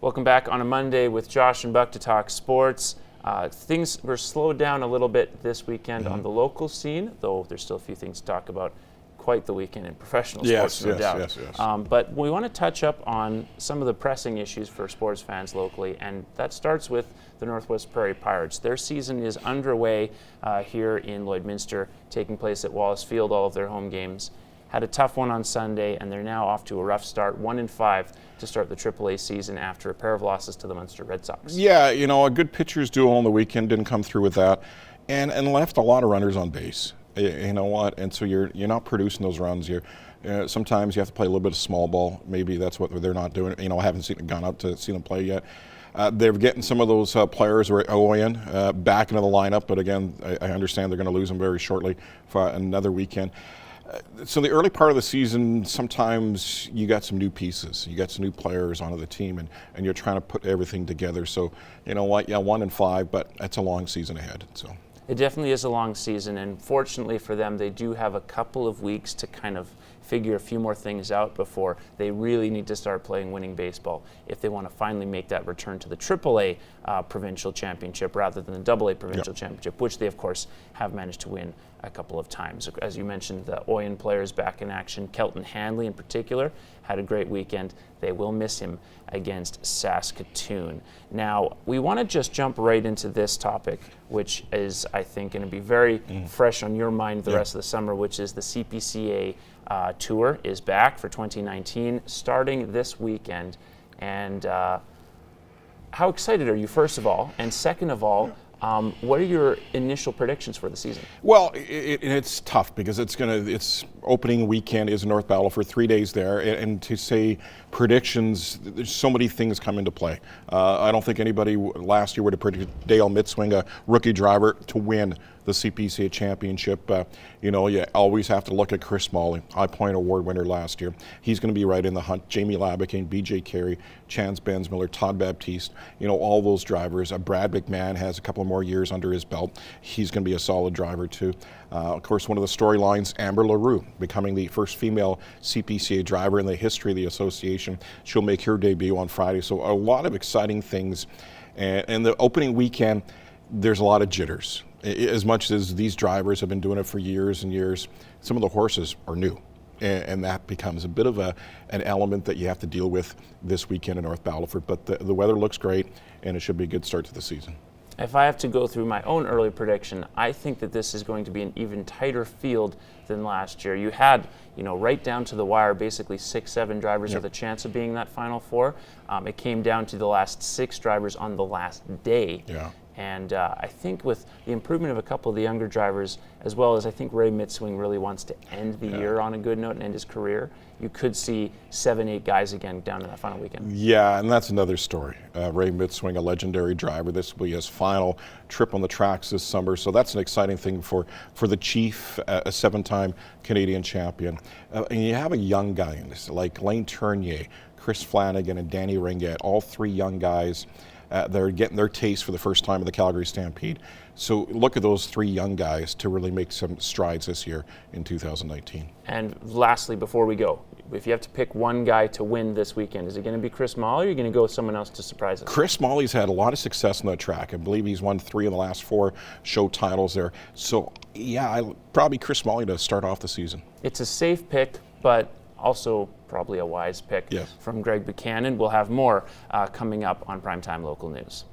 Welcome back on a Monday with Josh and Buck to talk sports. Things were slowed down a little bit this weekend on the local scene, though there's still a few things to talk about. Quite the weekend in professional sports, no doubt. Yes. But we want to touch up on some of the pressing issues for sports fans locally, and that starts with the Northwest Prairie Pirates. Their season is underway here in Lloydminster, taking place at Wallace Field, all of their home games. Had a tough one on Sunday, and they're now off to a rough start, 1-5 to start the AAA season after a pair of losses to the Munster Red Sox. Yeah, you know, a good pitcher's duel on the weekend didn't come through with that, and left a lot of runners on base. You know what? And so you're not producing those runs. Sometimes you have to play a little bit of small ball. Maybe that's what they're not doing. You know, I haven't gone out to see them play yet. They're getting some of those players who are back into the lineup, but again, I understand they're going to lose them very shortly for another weekend. So the early part of the season, sometimes you got some new pieces, you got some new players onto the team, and you're trying to put everything together. So you know what? Yeah, 1-5, but it's a long season ahead. So. It definitely is a long season, and fortunately for them, they do have a couple of weeks to kind of figure a few more things out before they really need to start playing winning baseball if they want to finally make that return to the AAA provincial championship rather than the AA provincial championship, which they, of course, have managed to win a couple of times. As you mentioned, the Oyen players back in action. Kelton Hanley, in particular, had a great weekend. They will miss him against Saskatoon. Now, we want to just jump right into this topic, which is, I think, going to be very fresh on your mind the rest of the summer, which is the CPCA Tour is back for 2019, starting this weekend. And how excited are you, first of all? And second of all, what are your initial predictions for the season? Well, it's tough because it's opening weekend is North Battleford, 3 days there, and to say predictions, there's so many things come into play. I don't think anybody last year would have predicted Dale Mitzwing, a rookie driver, to win the CPCA championship. You know, you always have to look at Chris Molly, High Point Award winner last year. He's going to be right in the hunt. Jamie Labicane, BJ Carey, Chance Bensmiller, Todd Baptiste, you know, all those drivers. Brad McMahon has a couple more years under his belt. He's going to be a solid driver too. Of course, one of the storylines, Amber LaRue, becoming the first female CPCA driver in the history of the association. She'll make her debut on Friday. So a lot of exciting things. And the opening weekend, there's a lot of jitters. As much as these drivers have been doing it for years and years, some of the horses are new. And that becomes a bit of an element that you have to deal with this weekend in North Battleford. But the weather looks great, and it should be a good start to the season. If I have to go through my own early prediction, I think that this is going to be an even tighter field than last year. You had, you know, right down to the wire, basically 6-7 drivers with a chance of being that Final Four. It came down to the last 6 drivers on the last day. And I think with the improvement of a couple of the younger drivers, as well as I think Ray Mitzwing really wants to end the year on a good note and end his career, you could see 7-8 guys again down to that final weekend. Yeah, and that's another story. Ray Mitzwing, a legendary driver. This will be his final trip on the tracks this summer, so that's an exciting thing for the Chief, a 7-time Canadian champion. And you have a young guy like Lane Tournier, Chris Flanagan, and Danny Ringette, all 3 young guys. They're getting their taste for the first time in the Calgary Stampede. So look at those 3 young guys to really make some strides this year in 2019. And lastly, before we go, if you have to pick one guy to win this weekend, is it going to be Chris Molly, or are you going to go with someone else to surprise us? Chris Molly's had a lot of success on that track. I believe he's won 3 of the last 4 show titles there. So, yeah, probably Chris Molly to start off the season. It's a safe pick, but also probably a wise pick from Greg Buchanan. We'll have more coming up on Primetime Local News.